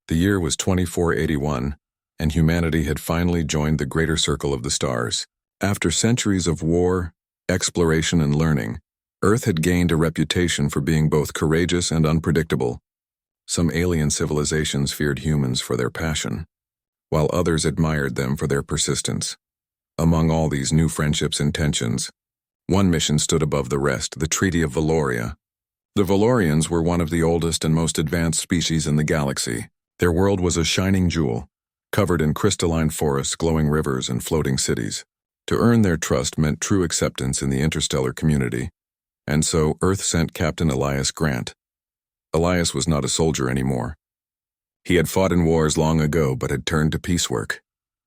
The year was 2481, and humanity had finally joined the greater circle of the stars. After centuries of war, exploration, and learning, Earth had gained a reputation for being both courageous and unpredictable. Some alien civilizations feared humans for their passion, while others admired them for their persistence. Among all these new friendships and tensions, one mission stood above the rest: the Treaty of Valoria. The Valorians were one of the oldest and most advanced species in the galaxy. Their world was a shining jewel, covered in crystalline forests, glowing rivers, and floating cities. To earn their trust meant true acceptance in the interstellar community, and so Earth sent Captain Elias Grant. Elias was not a soldier anymore. He had fought in wars long ago but had turned to piecework,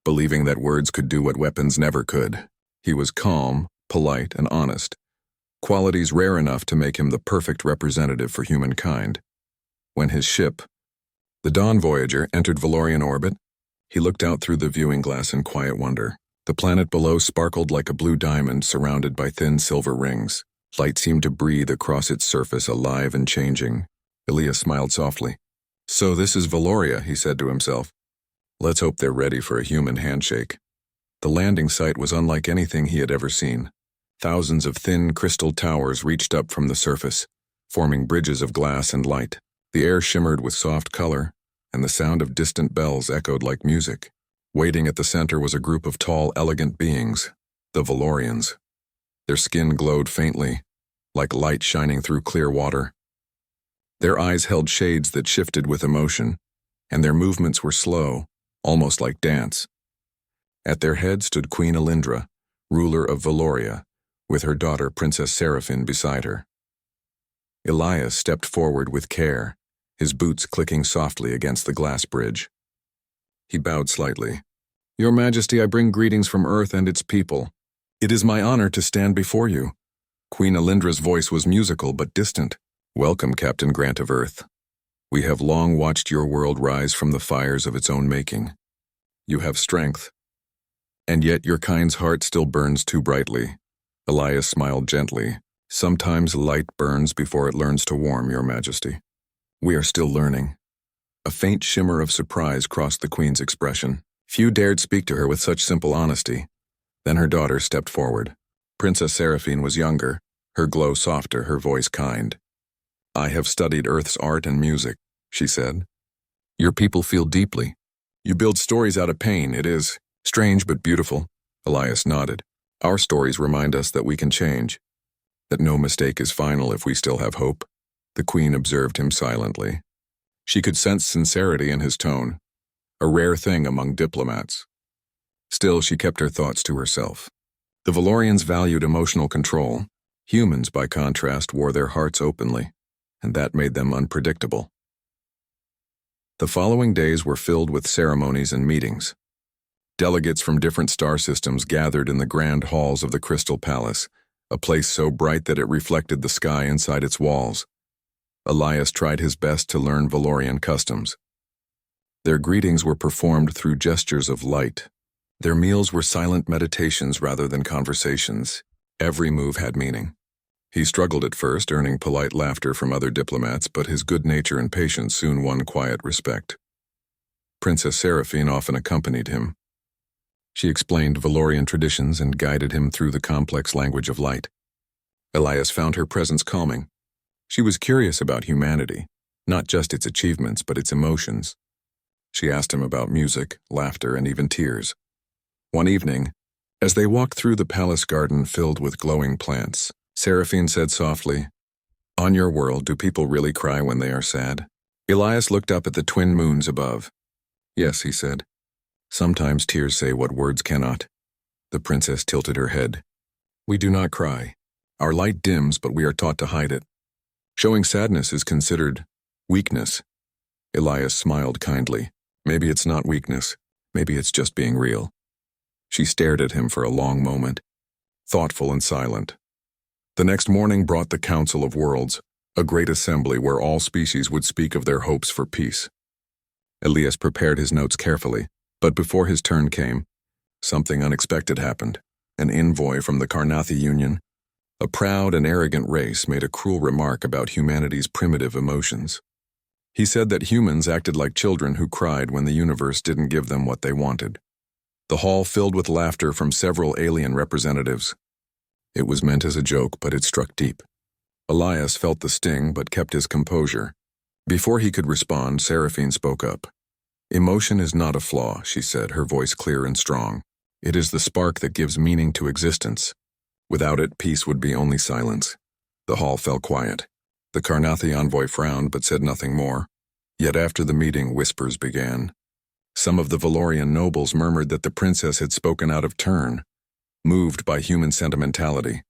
believing that words could do what weapons never could. He was calm, polite, and honest, qualities rare enough to make him the perfect representative for humankind. When his ship, the Dawn Voyager, entered Valorian orbit, he looked out through the viewing glass in quiet wonder. The planet below sparkled like a blue diamond surrounded by thin silver rings. Light seemed to breathe across its surface, alive and changing. Elias smiled softly. "So this is Valoria," he said to himself. "Let's hope they're ready for a human handshake." The landing site was unlike anything he had ever seen. Thousands of thin crystal towers reached up from the surface, forming bridges of glass and light. The air shimmered with soft color, and the sound of distant bells echoed like music. Waiting at the center was a group of tall, elegant beings, the Valorians. Their skin glowed faintly, like light shining through clear water. Their eyes held shades that shifted with emotion, and their movements were slow, almost like dance. At their head stood Queen Alindra, ruler of Valoria, with her daughter Princess Seraphine beside her. Elias stepped forward with care, his boots clicking softly against the glass bridge. He bowed slightly. "Your Majesty, I bring greetings from Earth and its people. It is my honor to stand before you." Queen Alindra's voice was musical but distant. "Welcome, Captain Grant of Earth. We have long watched your world rise from the fires of its own making. You have strength, and yet your kind's heart still burns too brightly." Elias smiled gently. "Sometimes light burns before it learns to warm, Your Majesty. We are still learning." A faint shimmer of surprise crossed the Queen's expression. Few dared speak to her with such simple honesty. Then her daughter stepped forward. Princess Seraphine was younger, her glow softer, her voice kind. "I have studied Earth's art and music," she said. "Your people feel deeply. You build stories out of pain. It is strange but beautiful." Elias nodded. "Our stories remind us that we can change, that no mistake is final if we still have hope." The Queen observed him silently. She could sense sincerity in his tone, a rare thing among diplomats. Still, she kept her thoughts to herself. The Valorians valued emotional control. Humans, by contrast, wore their hearts openly, and that made them unpredictable. The following days were filled with ceremonies and meetings. Delegates from different star systems gathered in the grand halls of the Crystal Palace, a place so bright that it reflected the sky inside its walls. Elias tried his best to learn Valorian customs. Their greetings were performed through gestures of light. Their meals were silent meditations rather than conversations. Every move had meaning. He struggled at first, earning polite laughter from other diplomats, but his good nature and patience soon won quiet respect. Princess Seraphine often accompanied him. She explained Valorian traditions and guided him through the complex language of light. Elias found her presence calming. She was curious about humanity, not just its achievements, but its emotions. She asked him about music, laughter, and even tears. One evening, as they walked through the palace garden filled with glowing plants, Seraphine said softly, "On your world, do people really cry when they are sad?" Elias looked up at the twin moons above. "Yes," he said. "Sometimes tears say what words cannot." The princess tilted her head. "We do not cry. Our light dims, but we are taught to hide it. Showing sadness is considered weakness." Elias smiled kindly. "Maybe it's not weakness. Maybe it's just being real." She stared at him for a long moment, thoughtful and silent. The next morning brought the Council of Worlds, a great assembly where all species would speak of their hopes for peace. Elias prepared his notes carefully, but before his turn came, something unexpected happened. An envoy from the Karnathi Union, a proud and arrogant race, made a cruel remark about humanity's primitive emotions. He said that humans acted like children who cried when the universe didn't give them what they wanted. The hall filled with laughter from several alien representatives. It was meant as a joke, but it struck deep. Elias felt the sting but kept his composure. Before he could respond, Seraphine spoke up. "Emotion is not a flaw," she said, her voice clear and strong. "It is the spark that gives meaning to existence. Without it, peace would be only silence." The hall fell quiet. The Karnathi envoy frowned but said nothing more. Yet after the meeting, whispers began. Some of the Valorian nobles murmured that the princess had spoken out of turn, moved by human sentimentality.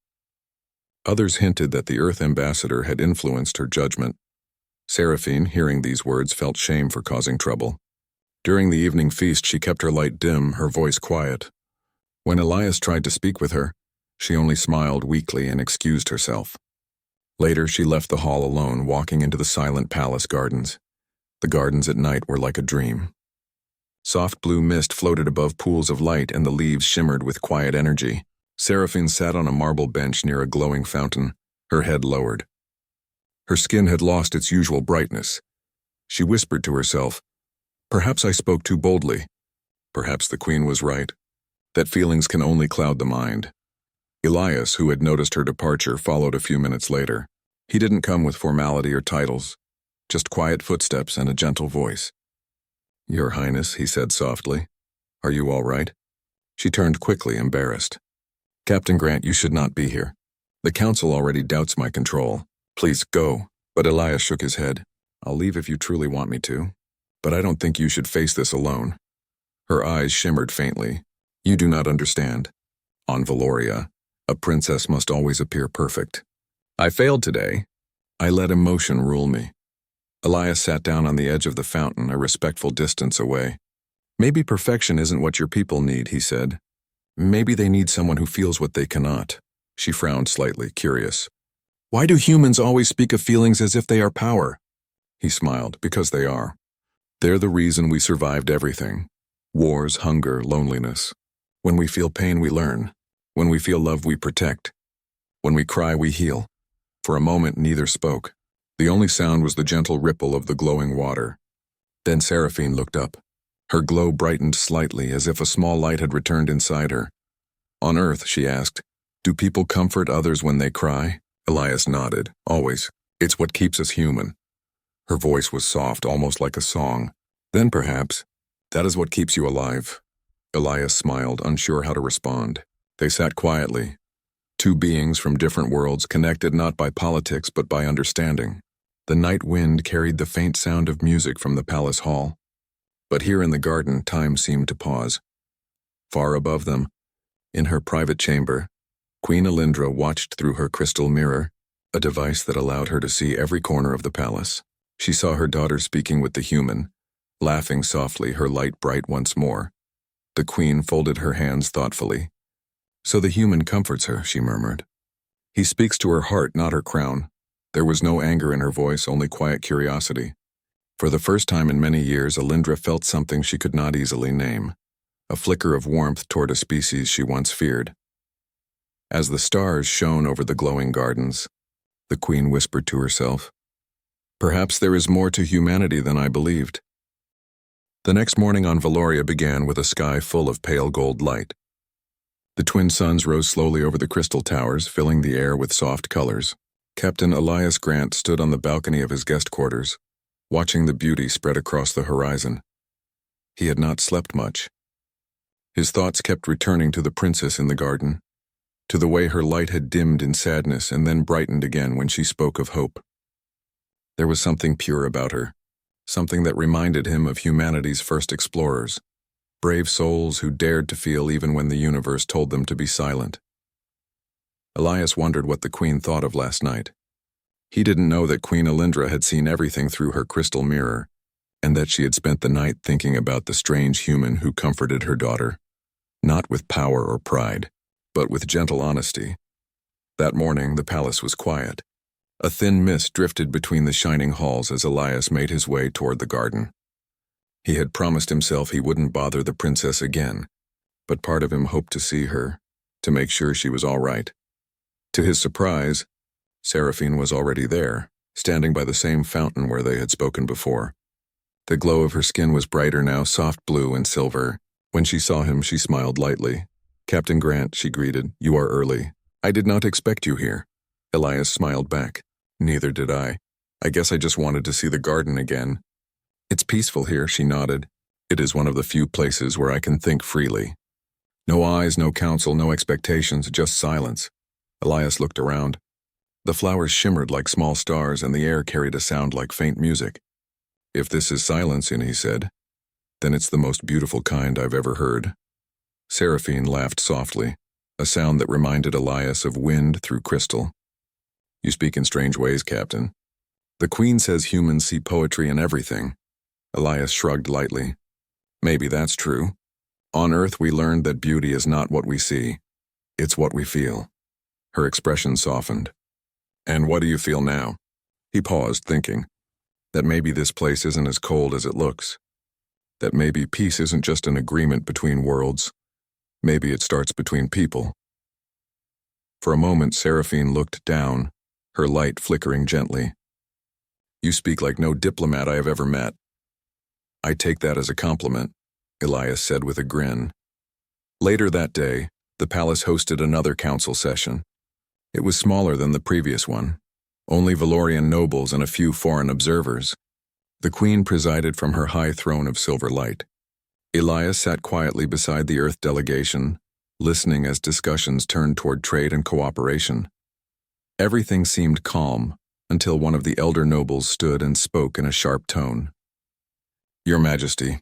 Others hinted that the Earth ambassador had influenced her judgment. Seraphine, hearing these words, felt shame for causing trouble. During the evening feast, she kept her light dim, her voice quiet. When Elias tried to speak with her, she only smiled weakly and excused herself. Later, she left the hall alone, walking into the silent palace gardens. The gardens at night were like a dream. Soft blue mist floated above pools of light, and the leaves shimmered with quiet energy. Seraphine sat on a marble bench near a glowing fountain, her head lowered. Her skin had lost its usual brightness. She whispered to herself, "Perhaps I spoke too boldly. Perhaps the queen was right, that feelings can only cloud the mind." Elias, who had noticed her departure, followed a few minutes later. He didn't come with formality or titles, just quiet footsteps and a gentle voice. "Your Highness," he said softly, "are you all right?" She turned quickly, embarrassed. "Captain Grant, you should not be here. The council already doubts my control. Please go." But Elias shook his head. "I'll leave if you truly want me to, but I don't think you should face this alone." Her eyes shimmered faintly. "You do not understand. On Valoria, a princess must always appear perfect. I failed today. I let emotion rule me." Elias sat down on the edge of the fountain, a respectful distance away. "Maybe perfection isn't what your people need," he said. "Maybe they need someone who feels what they cannot." She frowned slightly, curious. "Why do humans always speak of feelings as if they are power?" He smiled. "Because they are. They're the reason we survived everything. Wars, hunger, loneliness. When we feel pain, we learn. When we feel love, we protect. When we cry, we heal." For a moment, neither spoke. The only sound was the gentle ripple of the glowing water. Then Seraphine looked up. Her glow brightened slightly, as if a small light had returned inside her. "On Earth," she asked, "do people comfort others when they cry?" Elias nodded. "Always. It's what keeps us human." Her voice was soft, almost like a song. "Then perhaps that is what keeps you alive." Elias smiled, unsure how to respond. They sat quietly, two beings from different worlds, connected not by politics but by understanding. The night wind carried the faint sound of music from the palace hall. But here in the garden, time seemed to pause. Far above them, in her private chamber, Queen Alindra watched through her crystal mirror, a device that allowed her to see every corner of the palace. She saw her daughter speaking with the human, laughing softly, her light bright once more. The queen folded her hands thoughtfully. "So the human comforts her," she murmured. "He speaks to her heart, not her crown." There was no anger in her voice, only quiet curiosity. For the first time in many years, Alindra felt something she could not easily name, a flicker of warmth toward a species she once feared. As the stars shone over the glowing gardens, the queen whispered to herself, "Perhaps there is more to humanity than I believed." The next morning on Valoria began with a sky full of pale gold light. The twin suns rose slowly over the crystal towers, filling the air with soft colors. Captain Elias Grant stood on the balcony of his guest quarters, watching the beauty spread across the horizon. He had not slept much. His thoughts kept returning to the princess in the garden, to the way her light had dimmed in sadness and then brightened again when she spoke of hope. There was something pure about her, something that reminded him of humanity's first explorers, brave souls who dared to feel even when the universe told them to be silent. Elias wondered what the queen thought of last night. He didn't know that Queen Alindra had seen everything through her crystal mirror, and that she had spent the night thinking about the strange human who comforted her daughter, not with power or pride, but with gentle honesty. That morning, the palace was quiet. A thin mist drifted between the shining halls as Elias made his way toward the garden. He had promised himself he wouldn't bother the princess again, but part of him hoped to see her, to make sure she was all right. To his surprise, Seraphine was already there, standing by the same fountain where they had spoken before. The glow of her skin was brighter now, soft blue and silver. When she saw him, she smiled lightly. "Captain Grant," she greeted, "you are early. I did not expect you here." Elias smiled back. "Neither did I. I guess I just wanted to see the garden again." "It's peaceful here," she nodded. "It is one of the few places where I can think freely. No eyes, no counsel, no expectations, just silence." Elias looked around. The flowers shimmered like small stars, and the air carried a sound like faint music. "If this is silence," he said, "then it's the most beautiful kind I've ever heard." Seraphine laughed softly, a sound that reminded Elias of wind through crystal. "You speak in strange ways, Captain. The Queen says humans see poetry in everything." Elias shrugged lightly. "Maybe that's true. On Earth we learned that beauty is not what we see. It's what we feel." Her expression softened. "And what do you feel now?" He paused, thinking. That maybe this place isn't as cold as it looks. That maybe peace isn't just an agreement between worlds. Maybe it starts between people. For a moment, Seraphine looked down, her light flickering gently. "You speak like no diplomat I have ever met." "I take that as a compliment," Elias said with a grin. Later that day, the palace hosted another council session. It was smaller than the previous one. Only Valorian nobles and a few foreign observers. The Queen presided from her high throne of silver light. Elias sat quietly beside the Earth delegation, listening as discussions turned toward trade and cooperation. Everything seemed calm until one of the elder nobles stood and spoke in a sharp tone. "Your Majesty,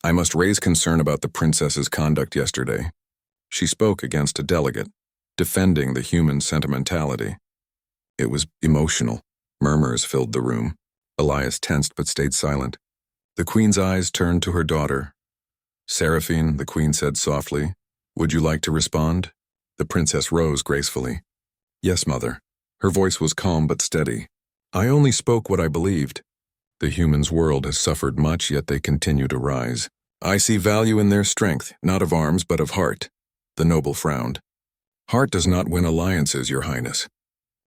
I must raise concern about the princess's conduct yesterday." She spoke against a delegate, defending the human sentimentality. It was emotional. Murmurs filled the room. Elias tensed but stayed silent. The Queen's eyes turned to her daughter. "Seraphine," the Queen said softly, "would you like to respond?" The princess rose gracefully. "Yes, Mother." Her voice was calm but steady. "I only spoke what I believed. The humans' world has suffered much, yet they continue to rise. I see value in their strength, not of arms but of heart." The noble frowned. "Heart does not win alliances, Your Highness.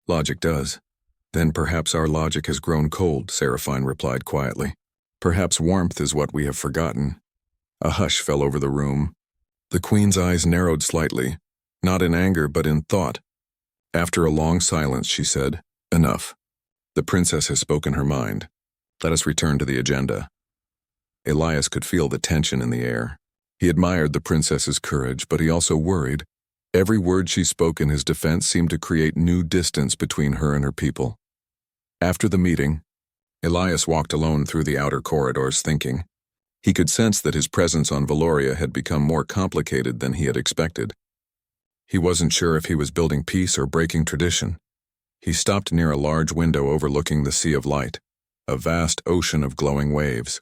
Logic does." "Then perhaps our logic has grown cold," Seraphine replied quietly. "Perhaps warmth is what we have forgotten." A hush fell over the room. The Queen's eyes narrowed slightly, not in anger but in thought. After a long silence, she said, "Enough. The princess has spoken her mind. Let us return to the agenda." Elias could feel the tension in the air. He admired the princess's courage, but he also worried. Every word she spoke in his defense seemed to create new distance between her and her people. After the meeting, Elias walked alone through the outer corridors thinking. He could sense that his presence on Valoria had become more complicated than he had expected. He wasn't sure if he was building peace or breaking tradition. He stopped near a large window overlooking the sea of light, a vast ocean of glowing waves.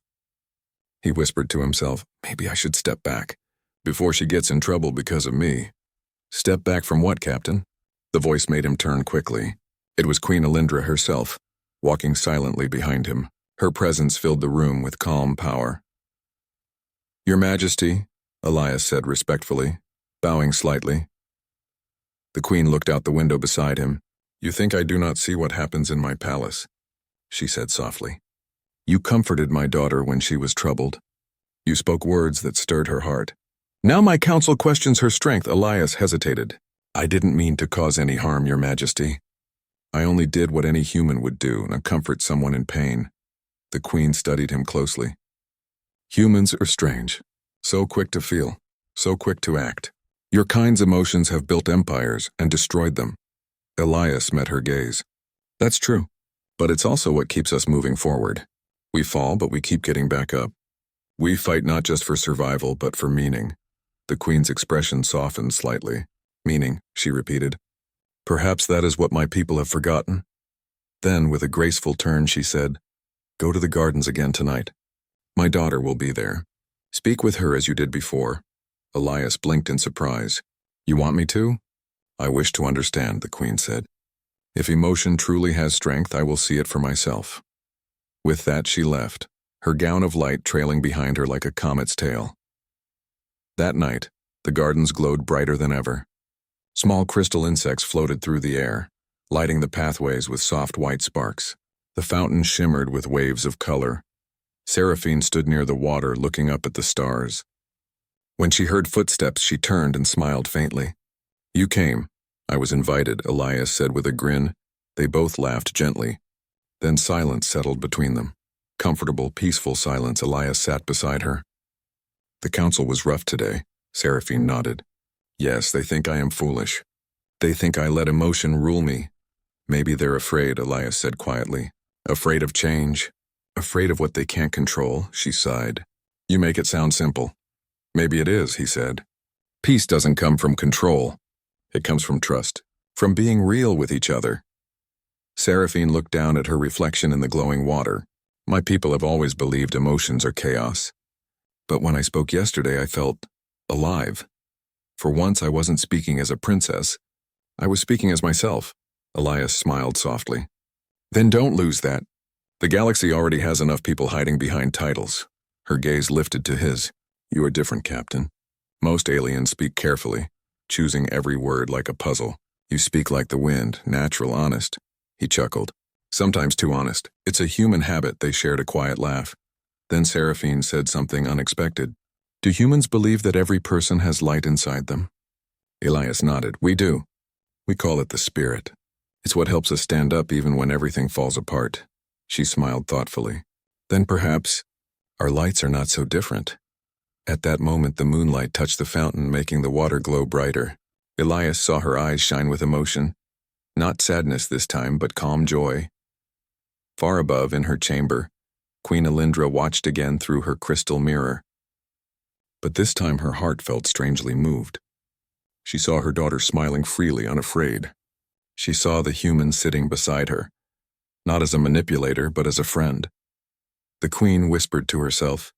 He whispered to himself, "Maybe I should step back, before she gets in trouble because of me." "Step back from what, Captain?" The voice made him turn quickly. It was Queen Alindra herself, walking silently behind him. Her presence filled the room with calm power. "Your Majesty," Elias said respectfully, bowing slightly. The Queen looked out the window beside him. "You think I do not see what happens in my palace," she said softly. "You comforted my daughter when she was troubled. You spoke words that stirred her heart. Now my counsel questions her strength." Elias hesitated. "I didn't mean to cause any harm, Your Majesty. I only did what any human would do, and comfort someone in pain." The Queen studied him closely. "Humans are strange, so quick to feel, so quick to act. Your kind's emotions have built empires and destroyed them." Elias met her gaze. "That's true, but it's also what keeps us moving forward. We fall, but we keep getting back up. We fight not just for survival, but for meaning." The Queen's expression softened slightly. "Meaning," she repeated. "Perhaps that is what my people have forgotten." Then, with a graceful turn, she said, "Go to the gardens again tonight. My daughter will be there. Speak with her as you did before." Elias blinked in surprise. "You want me to?" "I wish to understand," the Queen said. "If emotion truly has strength, I will see it for myself." With that, she left, her gown of light trailing behind her like a comet's tail. That night, the gardens glowed brighter than ever. Small crystal insects floated through the air, lighting the pathways with soft white sparks. The fountain shimmered with waves of color. Seraphine stood near the water, looking up at the stars. When she heard footsteps, she turned and smiled faintly. "You came. I was invited," Elias said with a grin. They both laughed gently. Then silence settled between them. Comfortable, peaceful silence. Elias sat beside her. "The council was rough today," Seraphine nodded. "Yes, they think I am foolish. They think I let emotion rule me." "Maybe they're afraid," Elias said quietly. "Afraid of change. Afraid of what they can't control," she sighed. "You make it sound simple." "Maybe it is," he said. "Peace doesn't come from control. It comes from trust, from being real with each other." Seraphine looked down at her reflection in the glowing water. "My people have always believed emotions are chaos. But when I spoke yesterday, I felt alive. For once, I wasn't speaking as a princess. I was speaking as myself." Elias smiled softly. "Then don't lose that. The galaxy already has enough people hiding behind titles." Her gaze lifted to his. "You are different, Captain. Most aliens speak carefully, choosing every word like a puzzle. You speak like the wind, natural, honest." He chuckled. "Sometimes too honest. It's a human habit." They shared a quiet laugh. Then Seraphine said something unexpected. "Do humans believe that every person has light inside them?" Elias nodded. "We do. We call it the spirit. It's what helps us stand up even when everything falls apart." She smiled thoughtfully. "Then perhaps our lights are not so different." At that moment, the moonlight touched the fountain, making the water glow brighter. Elias saw her eyes shine with emotion. Not sadness this time, but calm joy. Far above, in her chamber, Queen Alindra watched again through her crystal mirror. But this time her heart felt strangely moved. She saw her daughter smiling freely, unafraid. She saw the human sitting beside her, not as a manipulator, but as a friend. The queen whispered to herself,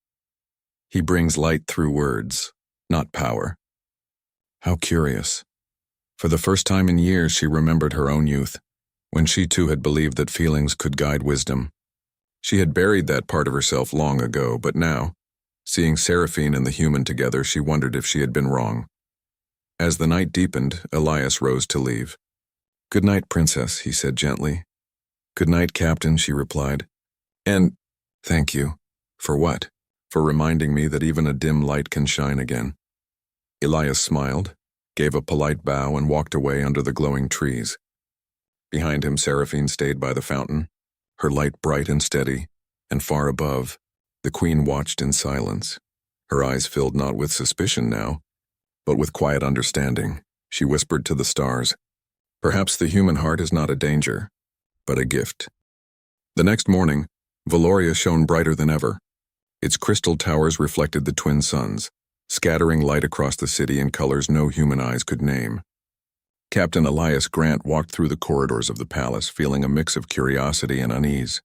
"He brings light through words, not power." How curious. For the first time in years, she remembered her own youth, when she too had believed that feelings could guide wisdom. She had buried that part of herself long ago, but now, seeing Seraphine and the human together, she wondered if she had been wrong. As the night deepened, Elias rose to leave. "Good night, Princess," he said gently. "Good night, Captain," she replied. "And thank you." "For what?" "For reminding me that even a dim light can shine again." Elias smiled, gave a polite bow, and walked away under the glowing trees. Behind him, Seraphine stayed by the fountain, her light bright and steady, and far above, the queen watched in silence. Her eyes filled not with suspicion now, but with quiet understanding. She whispered to the stars, "Perhaps the human heart is not a danger, but a gift." The next morning, Valoria shone brighter than ever. Its crystal towers reflected the twin suns, scattering light across the city in colors no human eyes could name. Captain Elias Grant walked through the corridors of the palace, feeling a mix of curiosity and unease.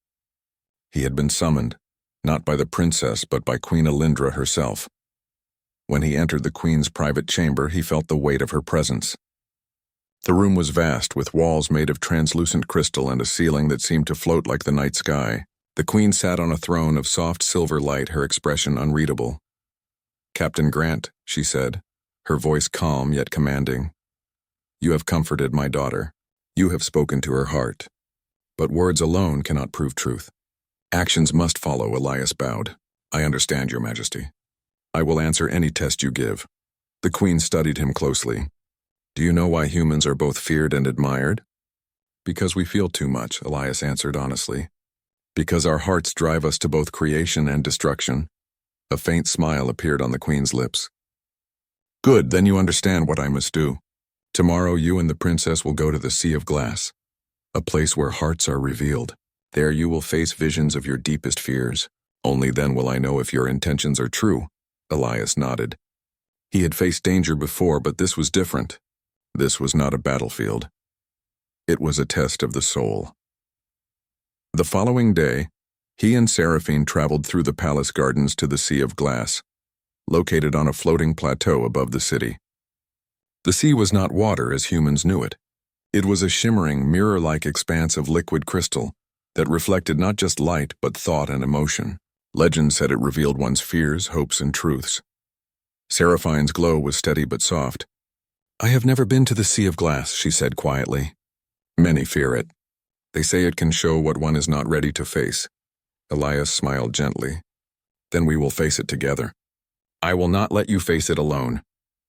He had been summoned, not by the princess, but by Queen Alindra herself. When he entered the queen's private chamber, he felt the weight of her presence. The room was vast, with walls made of translucent crystal and a ceiling that seemed to float like the night sky. The queen sat on a throne of soft silver light, her expression unreadable. "Captain Grant," she said, her voice calm yet commanding. "You have comforted my daughter. You have spoken to her heart. But words alone cannot prove truth. Actions must follow." Elias bowed. "I understand, Your Majesty. I will answer any test you give." The queen studied him closely. "Do you know why humans are both feared and admired?" "Because we feel too much," Elias answered honestly. "Because our hearts drive us to both creation and destruction." A faint smile appeared on the queen's lips. "Good, then you understand what I must do. Tomorrow you and the princess will go to the Sea of Glass, a place where hearts are revealed. There you will face visions of your deepest fears. Only then will I know if your intentions are true." Elias nodded. He had faced danger before, but this was different. This was not a battlefield. It was a test of the soul. The following day, he and Seraphine traveled through the palace gardens to the Sea of Glass, located on a floating plateau above the city. The sea was not water as humans knew it. It was a shimmering, mirror-like expanse of liquid crystal that reflected not just light but thought and emotion. Legend said it revealed one's fears, hopes, and truths. Seraphine's glow was steady but soft. "I have never been to the Sea of Glass," she said quietly. "Many fear it. They say it can show what one is not ready to face. Elias smiled gently. Then we will face it together. I will not let you face it alone.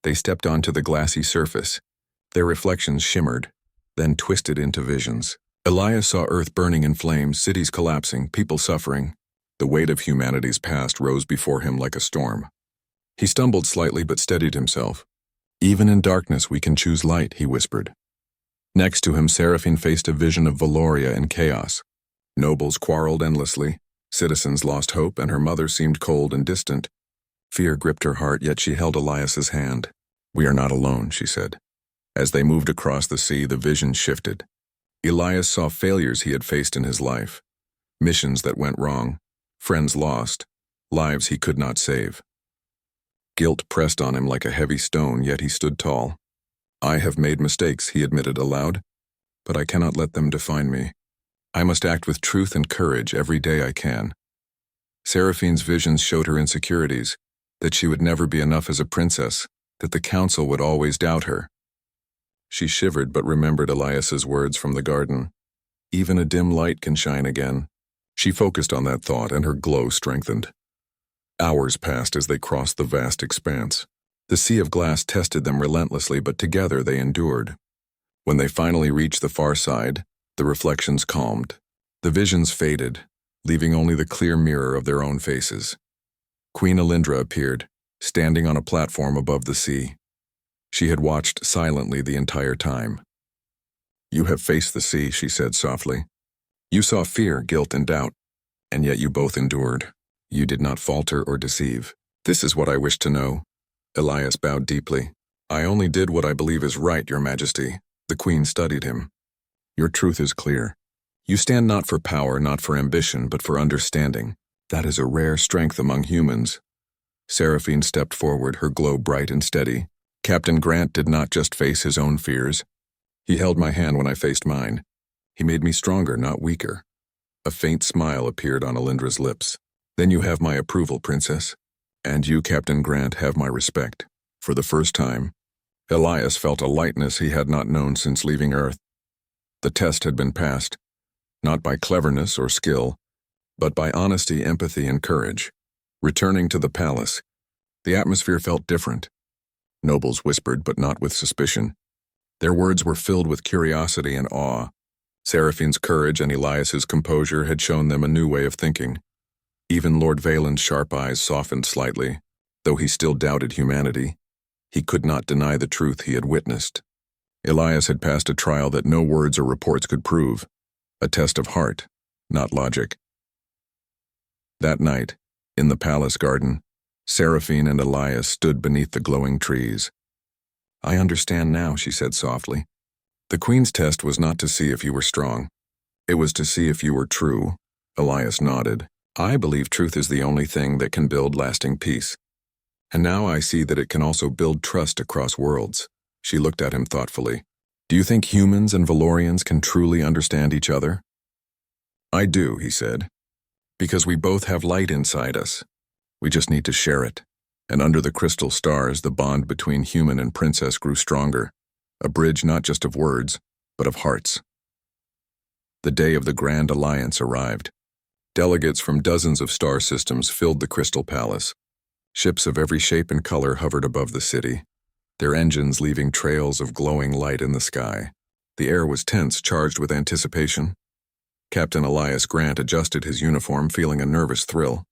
They stepped onto the glassy surface. Their reflections shimmered, then twisted into visions. Elias saw Earth burning in flames, cities collapsing, people suffering. The weight of humanity's past rose before him like a storm. He stumbled slightly but steadied himself. Even in darkness we can choose light, he whispered. Next to him, Seraphine faced a vision of Valoria in chaos. Nobles quarreled endlessly, citizens lost hope, and her mother seemed cold and distant. Fear gripped her heart, yet she held Elias's hand. We are not alone, she said. As they moved across the sea, the vision shifted. Elias saw failures he had faced in his life. Missions that went wrong, friends lost, lives he could not save. Guilt pressed on him like a heavy stone, yet he stood tall. I have made mistakes, he admitted aloud, but I cannot let them define me. I must act with truth and courage every day I can. Seraphine's visions showed her insecurities, that she would never be enough as a princess, that the council would always doubt her. She shivered but remembered Elias's words from the garden. Even a dim light can shine again. She focused on that thought and her glow strengthened. Hours passed as they crossed the vast expanse. The sea of glass tested them relentlessly, but together they endured. When they finally reached the far side, the reflections calmed. The visions faded, leaving only the clear mirror of their own faces. Queen Alindra appeared, standing on a platform above the sea. She had watched silently the entire time. You have faced the sea, she said softly. You saw fear, guilt, and doubt, and yet you both endured. You did not falter or deceive. This is what I wish to know. Elias bowed deeply. I only did what I believe is right, Your Majesty. The Queen studied him. Your truth is clear. You stand not for power, not for ambition, but for understanding. That is a rare strength among humans. Seraphine stepped forward, her glow bright and steady. Captain Grant did not just face his own fears. He held my hand when I faced mine. He made me stronger, not weaker. A faint smile appeared on Alindra's lips. Then you have my approval, Princess. And you, Captain Grant, have my respect. For the first time, Elias felt a lightness he had not known since leaving Earth. The test had been passed, not by cleverness or skill, but by honesty, empathy, and courage. Returning to the palace, the atmosphere felt different. Nobles whispered, but not with suspicion. Their words were filled with curiosity and awe. Seraphine's courage and Elias's composure had shown them a new way of thinking. Even Lord Valen's sharp eyes softened slightly. Though he still doubted humanity, he could not deny the truth he had witnessed. Elias had passed a trial that no words or reports could prove, a test of heart, not logic. That night, in the palace garden, Seraphine and Elias stood beneath the glowing trees. I understand now, she said softly. The Queen's test was not to see if you were strong. It was to see if you were true. Elias nodded. I believe truth is the only thing that can build lasting peace. And now I see that it can also build trust across worlds. She looked at him thoughtfully. Do you think humans and Valorians can truly understand each other? I do, he said. Because we both have light inside us. We just need to share it. And under the crystal stars, the bond between human and princess grew stronger. A bridge not just of words, but of hearts. The day of the Grand Alliance arrived. Delegates from dozens of star systems filled the Crystal Palace. Ships of every shape and color hovered above the city, their engines leaving trails of glowing light in the sky. The air was tense, charged with anticipation. Captain Elias Grant adjusted his uniform, feeling a nervous thrill.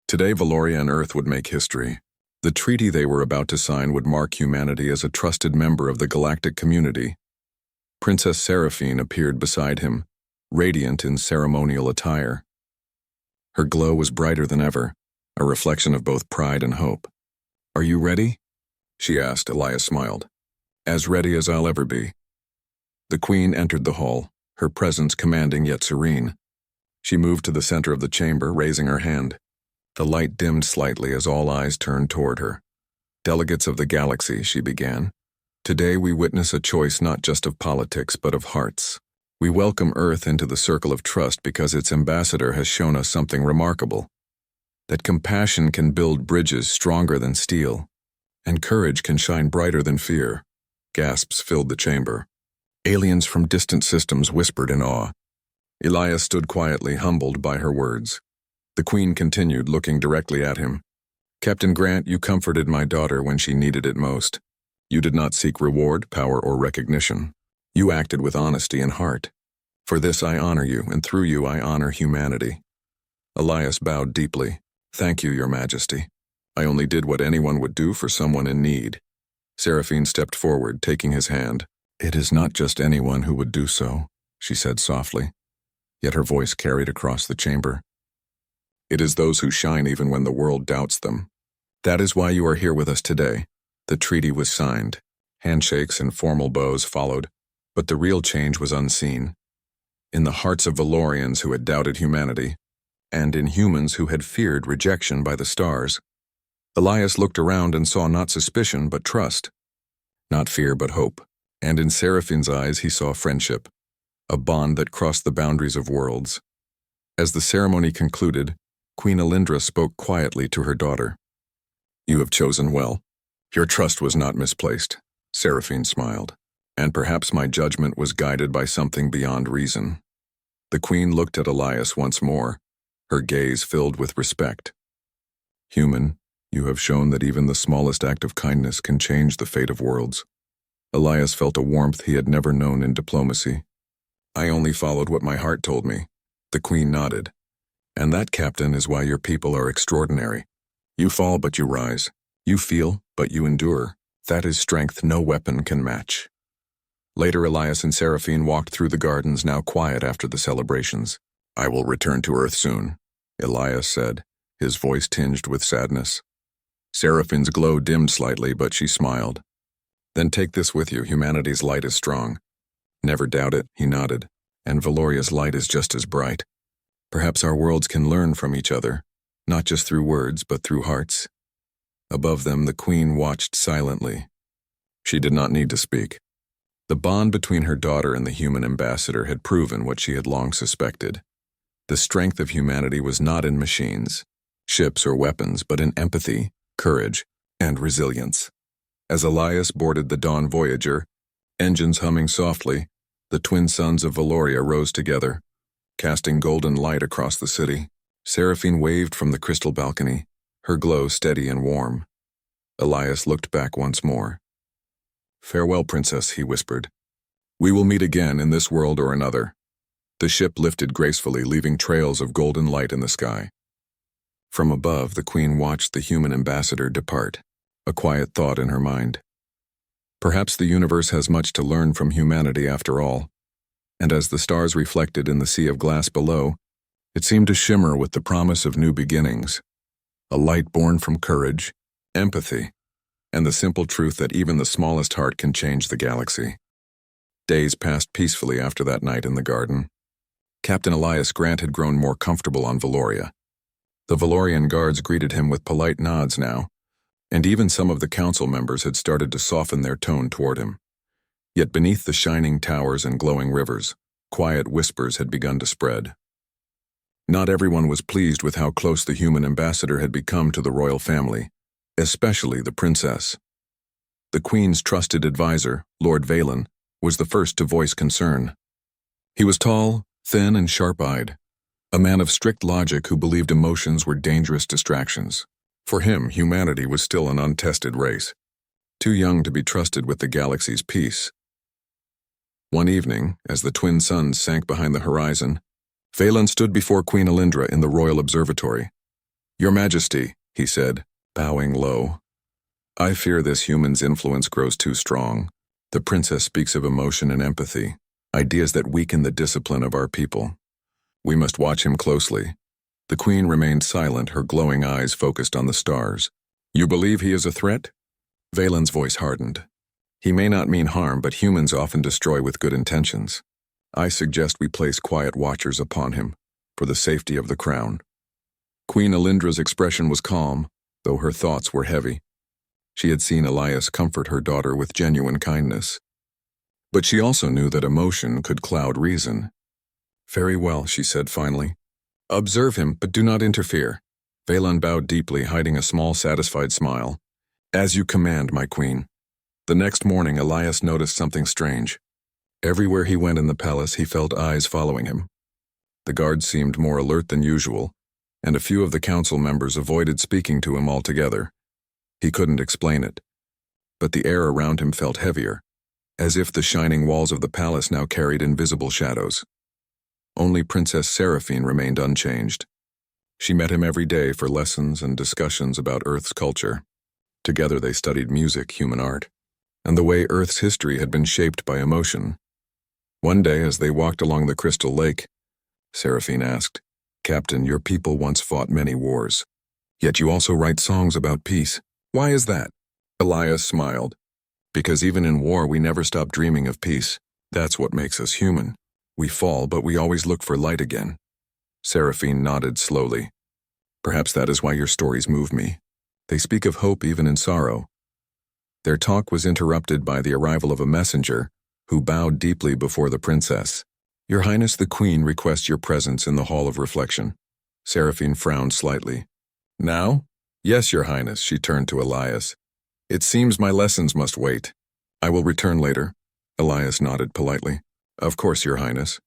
Today, Valoria and Earth would make history. The treaty they were about to sign would mark humanity as a trusted member of the galactic community. Princess Seraphine appeared beside him, radiant in ceremonial attire. Her glow was brighter than ever, a reflection of both pride and hope. Are you ready? She asked. Elias smiled. As ready as I'll ever be. The Queen entered the hall, her presence commanding yet serene. She moved to the center of the chamber, raising her hand. The light dimmed slightly as all eyes turned toward her. Delegates of the galaxy, she began. Today we witness a choice not just of politics, but of hearts. We welcome Earth into the circle of trust because its ambassador has shown us something remarkable. That compassion can build bridges stronger than steel, and courage can shine brighter than fear. Gasps filled the chamber. Aliens from distant systems whispered in awe. Elias stood quietly, humbled by her words. The Queen continued, looking directly at him. Captain Grant, you comforted my daughter when she needed it most. You did not seek reward, power, or recognition. You acted with honesty and heart. For this I honor you, and through you I honor humanity. Elias bowed deeply. Thank you, Your Majesty. I only did what anyone would do for someone in need. Seraphine stepped forward, taking his hand. It is not just anyone who would do so, she said softly, yet her voice carried across the chamber. It is those who shine even when the world doubts them. That is why you are here with us today. The treaty was signed. Handshakes and formal bows followed, but the real change was unseen. In the hearts of Valorians who had doubted humanity, and in humans who had feared rejection by the stars. Elias looked around and saw not suspicion but trust, not fear but hope, and in Seraphine's eyes he saw friendship, a bond that crossed the boundaries of worlds. As the ceremony concluded, Queen Alindra spoke quietly to her daughter. You have chosen well. Your trust was not misplaced, Seraphine smiled, and perhaps my judgment was guided by something beyond reason. The Queen looked at Elias once more, her gaze filled with respect. Human, you have shown that even the smallest act of kindness can change the fate of worlds. Elias felt a warmth he had never known in diplomacy. I only followed what my heart told me. The Queen nodded. And that, Captain, is why your people are extraordinary. You fall but you rise. You feel but you endure. That is strength no weapon can match. Later, Elias and Seraphine walked through the gardens, now quiet after the celebrations. I will return to Earth soon, Elias said, his voice tinged with sadness. Seraphine's glow dimmed slightly, but she smiled. Then take this with you, humanity's light is strong. Never doubt it, he nodded, and Valoria's light is just as bright. Perhaps our worlds can learn from each other, not just through words, but through hearts. Above them, the Queen watched silently. She did not need to speak. The bond between her daughter and the human ambassador had proven what she had long suspected. The strength of humanity was not in machines, ships, or weapons, but in empathy, courage, and resilience. As Elias boarded the Dawn Voyager, engines humming softly, the twin suns of Valoria rose together, casting golden light across the city. Seraphine waved from the crystal balcony, her glow steady and warm. Elias looked back once more. Farewell, Princess, he whispered. We will meet again in this world or another. The ship lifted gracefully, leaving trails of golden light in the sky. From above, the Queen watched the human ambassador depart, a quiet thought in her mind. Perhaps the universe has much to learn from humanity after all. And as the stars reflected in the sea of glass below, it seemed to shimmer with the promise of new beginnings. A light born from courage, empathy, and the simple truth that even the smallest heart can change the galaxy. Days passed peacefully after that night in the garden. Captain Elias Grant had grown more comfortable on Valoria. The Valorian guards greeted him with polite nods now, and even some of the council members had started to soften their tone toward him. Yet beneath the shining towers and glowing rivers, quiet whispers had begun to spread. Not everyone was pleased with how close the human ambassador had become to the royal family, especially the princess. The Queen's trusted advisor, Lord Valen, was the first to voice concern. He was tall, thin, and sharp-eyed, a man of strict logic who believed emotions were dangerous distractions. For him, humanity was still an untested race, too young to be trusted with the galaxy's peace. One evening, as the twin suns sank behind the horizon, Valen stood before Queen Alindra in the royal observatory. Your Majesty, he said, bowing low. I fear this human's influence grows too strong. The princess speaks of emotion and empathy, ideas that weaken the discipline of our people. We must watch him closely. The Queen remained silent, her glowing eyes focused on the stars. You believe he is a threat? Valen's voice hardened. He may not mean harm, but humans often destroy with good intentions. I suggest we place quiet watchers upon him, for the safety of the crown. Queen Alindra's expression was calm, though her thoughts were heavy. She had seen Elias comfort her daughter with genuine kindness. But she also knew that emotion could cloud reason. Very well, she said finally. Observe him, but do not interfere. Valen bowed deeply, hiding a small, satisfied smile. As you command, my queen. The next morning, Elias noticed something strange. Everywhere he went in the palace, he felt eyes following him. The guards seemed more alert than usual, and a few of the council members avoided speaking to him altogether. He couldn't explain it, but the air around him felt heavier, as if the shining walls of the palace now carried invisible shadows. Only Princess Seraphine remained unchanged. She met him every day for lessons and discussions about Earth's culture. Together they studied music, human art, and the way Earth's history had been shaped by emotion. One day, as they walked along the Crystal Lake, Seraphine asked, "Captain, your people once fought many wars. Yet you also write songs about peace. Why is that?" Elias smiled. "Because even in war we never stop dreaming of peace. That's what makes us human. We fall, but we always look for light again." Seraphine nodded slowly. "Perhaps that is why your stories move me. They speak of hope even in sorrow." Their talk was interrupted by the arrival of a messenger, who bowed deeply before the princess. "Your Highness the Queen requests your presence in the Hall of Reflection." Seraphine frowned slightly. "Now?" "Yes, Your Highness," she turned to Elias. "It seems my lessons must wait. I will return later." Elias nodded politely. "Of course, Your Highness."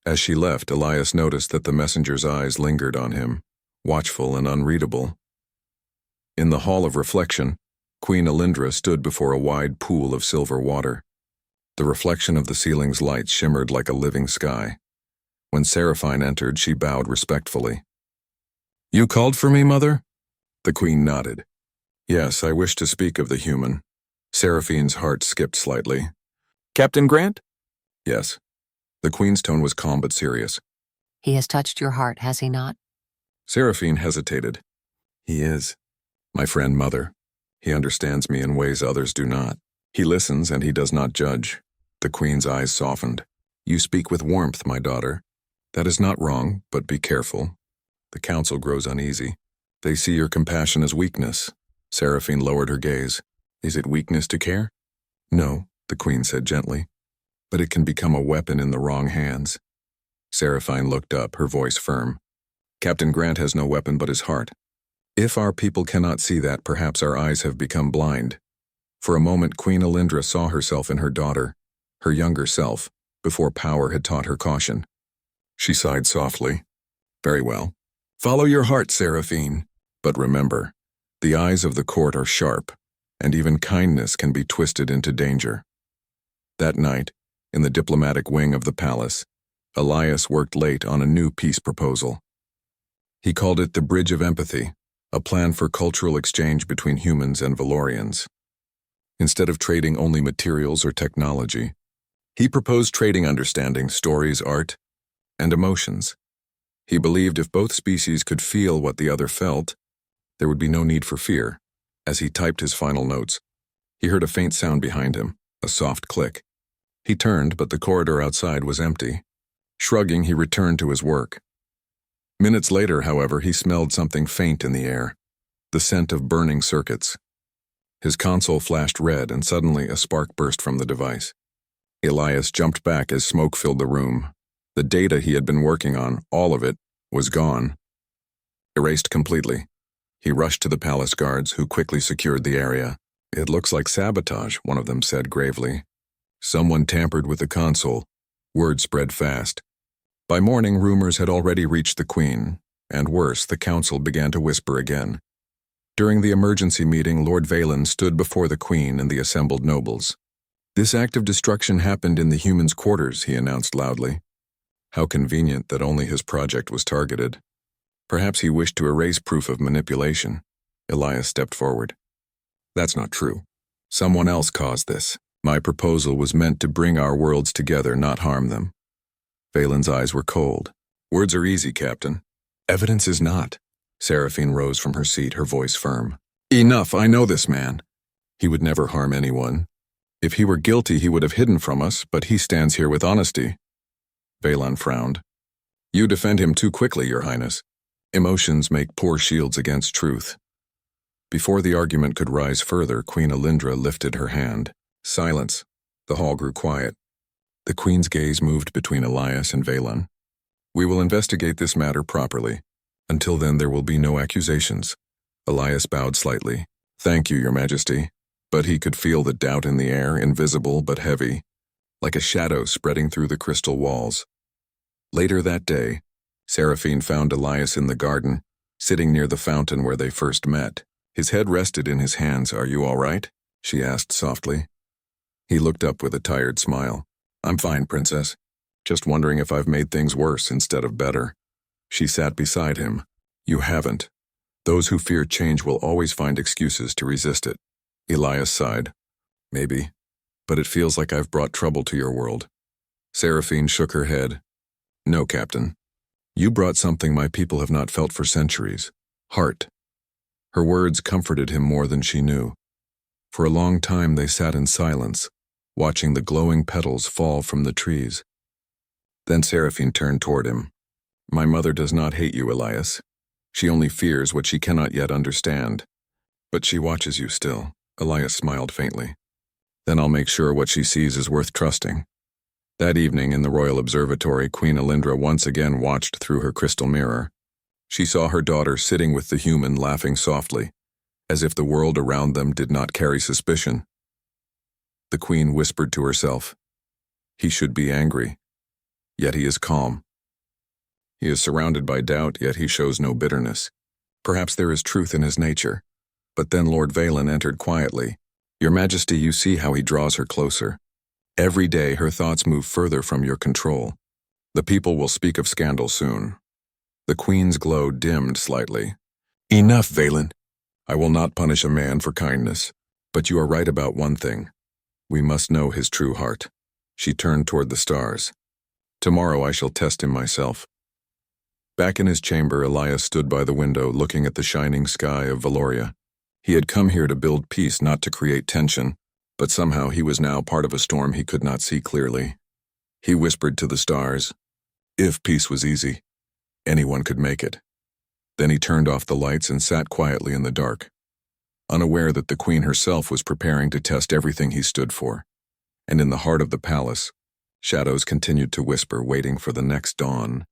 As she left, Elias noticed that the messenger's eyes lingered on him, watchful and unreadable. In the Hall of Reflection, Queen Alindra stood before a wide pool of silver water. The reflection of the ceiling's light shimmered like a living sky. When Seraphine entered, she bowed respectfully. "You called for me, Mother?" The Queen nodded. "Yes, I wish to speak of the human." Seraphine's heart skipped slightly. "Captain Grant?" "Yes." The Queen's tone was calm but serious. "He has touched your heart, has he not?" Seraphine hesitated. "He is. My friend, Mother. He understands me in ways others do not. He listens and he does not judge." The Queen's eyes softened. "You speak with warmth, my daughter. That is not wrong, but be careful." The council grows uneasy. They see your compassion as weakness. Seraphine lowered her gaze. "Is it weakness to care?" "No," the Queen said gently. "But it can become a weapon in the wrong hands." Seraphine looked up, her voice firm. "Captain Grant has no weapon but his heart. If our people cannot see that, perhaps our eyes have become blind." For a moment, Queen Alindra saw herself in her daughter, her younger self, before power had taught her caution. She sighed softly. "Very well. Follow your heart, Seraphine. But remember, the eyes of the court are sharp, and even kindness can be twisted into danger." That night, in the diplomatic wing of the palace, Elias worked late on a new peace proposal. He called it the Bridge of Empathy, a plan for cultural exchange between humans and Valorians. Instead of trading only materials or technology, he proposed trading understanding, stories, art, and emotions. He believed if both species could feel what the other felt, there would be no need for fear. As he typed his final notes, he heard a faint sound behind him, a soft click. He turned, but the corridor outside was empty. Shrugging, he returned to his work. Minutes later, however, he smelled something faint in the air, the scent of burning circuits. His console flashed red, and suddenly a spark burst from the device. Elias jumped back as smoke filled the room. The data he had been working on, all of it, was gone. Erased completely. He rushed to the palace guards, who quickly secured the area. "It looks like sabotage," one of them said gravely. "Someone tampered with the console." Word spread fast. By morning, rumors had already reached the Queen, and worse, the council began to whisper again. During the emergency meeting, Lord Valen stood before the Queen and the assembled nobles. "This act of destruction happened in the humans' quarters," he announced loudly. How convenient that only his project was targeted. Perhaps he wished to erase proof of manipulation. Elias stepped forward. "That's not true. Someone else caused this. My proposal was meant to bring our worlds together, not harm them." Valen's eyes were cold. "Words are easy, Captain. Evidence is not." Seraphine rose from her seat, her voice firm. "Enough, I know this man. He would never harm anyone. If he were guilty, he would have hidden from us, but he stands here with honesty." Valen frowned. "You defend him too quickly, Your Highness. Emotions make poor shields against truth." Before the argument could rise further, Queen Alindra lifted her hand. Silence. The hall grew quiet. The Queen's gaze moved between Elias and Valen. "We will investigate this matter properly. Until then, there will be no accusations." Elias bowed slightly. "Thank you, Your Majesty." But he could feel the doubt in the air, invisible but heavy, like a shadow spreading through the crystal walls. Later that day, Seraphine found Elias in the garden, sitting near the fountain where they first met. His head rested in his hands. "Are you all right?" she asked softly. He looked up with a tired smile. "I'm fine, Princess. Just wondering if I've made things worse instead of better." She sat beside him. "You haven't. Those who fear change will always find excuses to resist it." Elias sighed. "Maybe, but it feels like I've brought trouble to your world." Seraphine shook her head. "No, Captain. You brought something my people have not felt for centuries. Heart." Her words comforted him more than she knew. For a long time they sat in silence, watching the glowing petals fall from the trees. Then Seraphine turned toward him. "My mother does not hate you, Elias. She only fears what she cannot yet understand. But she watches you still." Elias smiled faintly. "Then I'll make sure what she sees is worth trusting." That evening in the Royal Observatory, Queen Alindra once again watched through her crystal mirror. She saw her daughter sitting with the human, laughing softly, as if the world around them did not carry suspicion. The queen whispered to herself, "He should be angry, yet he is calm. He is surrounded by doubt, yet he shows no bitterness. Perhaps there is truth in his nature." But then Lord Valen entered quietly. "Your Majesty, you see how he draws her closer. Every day her thoughts move further from your control. The people will speak of scandal soon." The queen's glow dimmed slightly. "Enough, Valen. I will not punish a man for kindness. But you are right about one thing. We must know his true heart." She turned toward the stars. "Tomorrow I shall test him myself." Back in his chamber, Elias stood by the window looking at the shining sky of Valoria. He had come here to build peace, not to create tension, but somehow he was now part of a storm he could not see clearly. He whispered to the stars, "If peace was easy, anyone could make it." Then he turned off the lights and sat quietly in the dark, unaware that the queen herself was preparing to test everything he stood for. And in the heart of the palace, shadows continued to whisper, waiting for the next dawn.